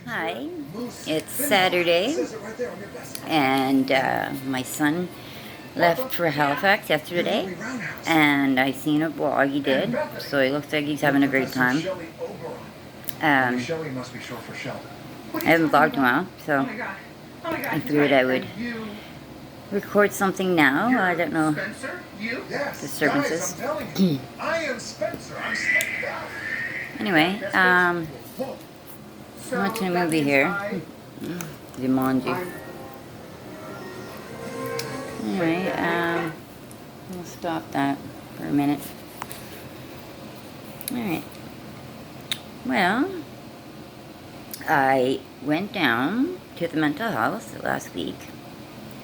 Hi, it's Saturday, and my son left for Halifax yesterday, and I seen a vlog he did, so he looks like he's having a great time. I haven't vlogged in a while, so I figured I would record something now. I don't know disturbances. Anyway, I'm watching a movie here. Jumanji. Alright, we'll stop that for a minute. Alright. Well, I went down to the mental health last week,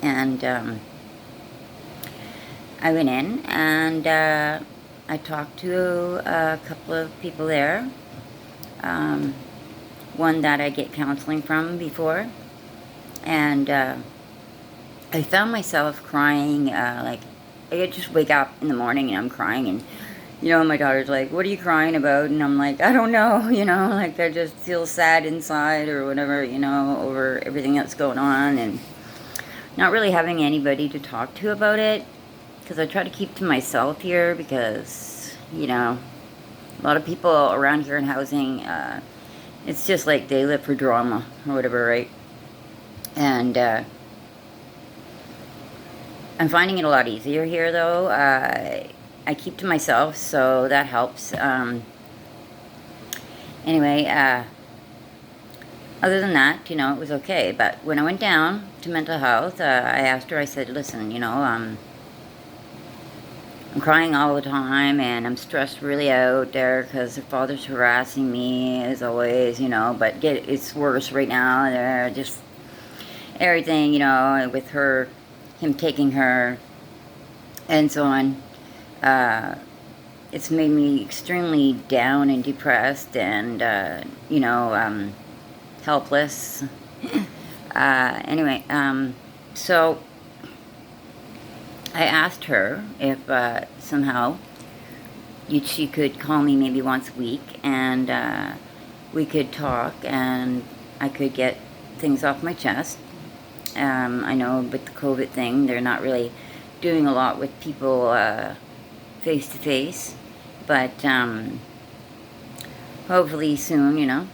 and I went in and I talked to a couple of people there. One that I get counseling from before, and I found myself crying, like, I just wake up in the morning and I'm crying, and, my daughter's like, what are you crying about? And I'm like, I don't know, like, I just feel sad inside or whatever, over everything that's going on, and not really having anybody to talk to about it, because I try to keep to myself here, because, a lot of people around here in housing, it's just like they live for drama or whatever, right? And I'm finding it a lot easier here, though. I keep to myself, so that helps. Anyway, other than that, it was okay. But when I went down to mental health, I asked her, I said, listen, I'm crying all the time, and I'm stressed really out there because her father's harassing me, as always, but it's worse right now. They're just everything, with him taking her, and so on. It's made me extremely down and depressed and, helpless. Anyway, so I asked her if somehow she could call me maybe once a week, and we could talk, and I could get things off my chest. I know with the COVID thing, they're not really doing a lot with people face to face, but hopefully soon,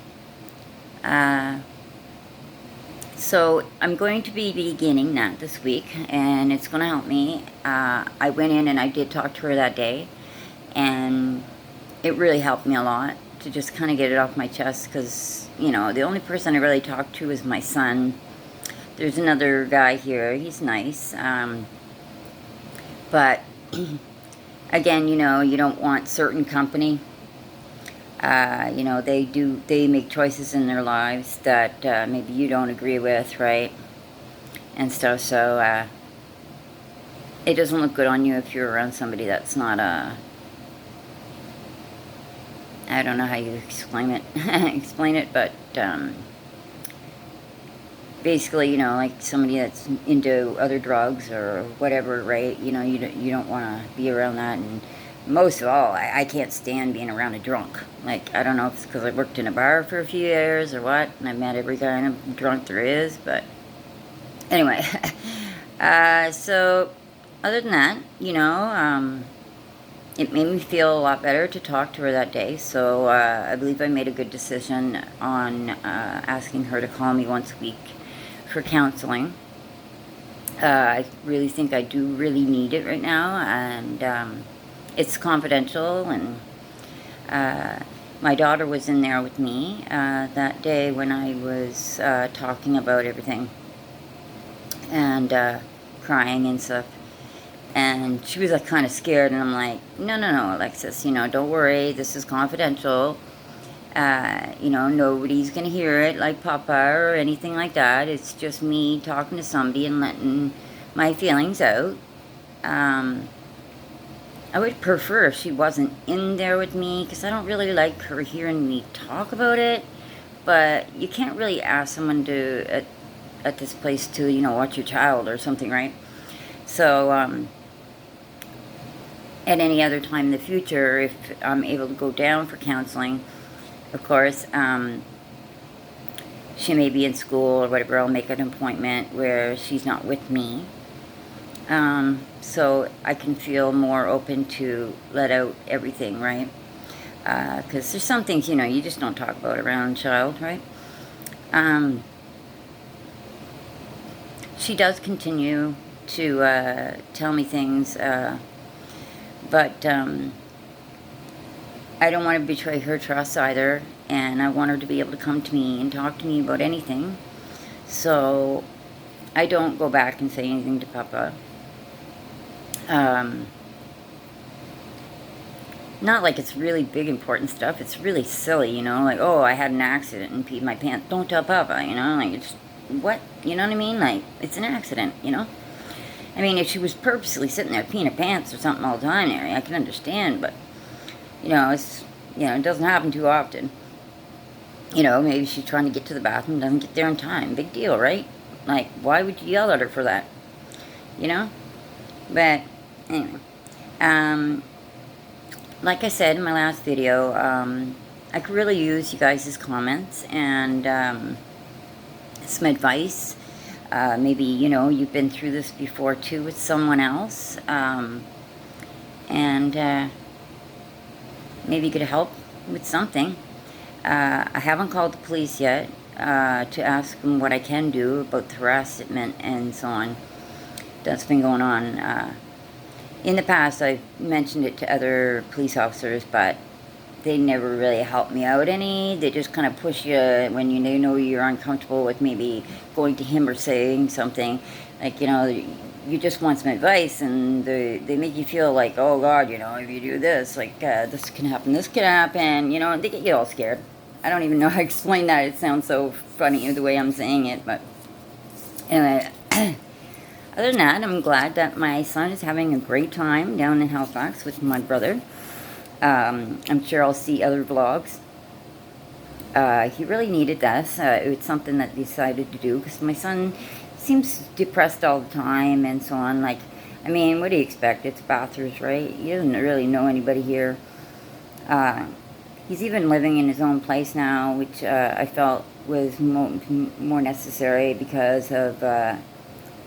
So I'm going to be beginning that this week, and it's going to help me. I went in and I did talk to her that day, and it really helped me a lot to just kind of get it off my chest, because, the only person I really talked to is my son. There's another guy here, he's nice, but again, you don't want certain company. They make choices in their lives that maybe you don't agree with, right? And stuff, so it doesn't look good on you if you're around somebody that's not I don't know how you explain it, but basically, like somebody that's into other drugs or whatever, right? You don't want to be around that, and most of all, I can't stand being around a drunk. Like, I don't know if it's because I worked in a bar for a few years or what, and I've met every kind of drunk there is, but anyway. So, other than that, it made me feel a lot better to talk to her that day, so I believe I made a good decision on asking her to call me once a week for counseling. I really think I do really need it right now, and it's confidential, and my daughter was in there with me that day when I was talking about everything, and crying and stuff, and she was like kind of scared, and I'm like, no, Alexis, don't worry, this is confidential. Nobody's gonna hear it, like Papa or anything like that. It's just me talking to somebody and letting my feelings out. I would prefer if she wasn't in there with me, because I don't really like her hearing me talk about it. But you can't really ask someone to, at this place, to, watch your child or something, right? So, at any other time in the future, if I'm able to go down for counseling, of course, she may be in school or whatever, I'll make an appointment where she's not with me. So I can feel more open to let out everything, right? Because there's some things, you just don't talk about around a child, right? She does continue to tell me things, but I don't want to betray her trust either, and I want her to be able to come to me and talk to me about anything. So I don't go back and say anything to Papa. Not like it's really big important stuff. It's really silly, like, oh, I had an accident and peed my pants. Don't tell Papa, like, it's, what? You know what I mean? Like, it's an accident, I mean, if she was purposely sitting there peeing her pants or something all the time there, I can understand, but, it's, it doesn't happen too often. Maybe she's trying to get to the bathroom, doesn't get there in time. Big deal, right? Like, why would you yell at her for that? But, anyway. Like I said in my last video, I could really use you guys' comments and some advice. Maybe, you've been through this before too with someone else. And maybe you could help with something. I haven't called the police yet to ask them what I can do about the harassment and so on that's been going on. In the past, I've mentioned it to other police officers, but they never really help me out any. They just kind of push you when they know you're uncomfortable with maybe going to him or saying something. Like, you just want some advice, and they make you feel like, oh, God, if you do this, like, this can happen, they get you all scared. I don't even know how to explain that. It sounds so funny the way I'm saying it, but anyway. Other than that, I'm glad that my son is having a great time down in Halifax with my brother. I'm sure I'll see other vlogs. He really needed this. It was something that he decided to do because my son seems depressed all the time and so on. Like, I mean, what do you expect? It's Bathurst, right? He doesn't really know anybody here. He's even living in his own place now, which I felt was more necessary because of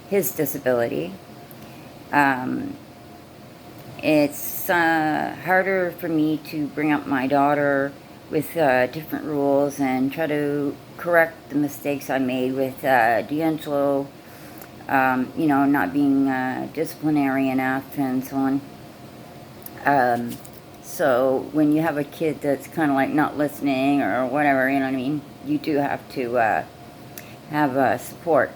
his disability. It's harder for me to bring up my daughter with different rules and try to correct the mistakes I made with D'Angelo, not being disciplinary enough and so on. So when you have a kid that's kind of like not listening or whatever, you know what I mean, you do have to have support.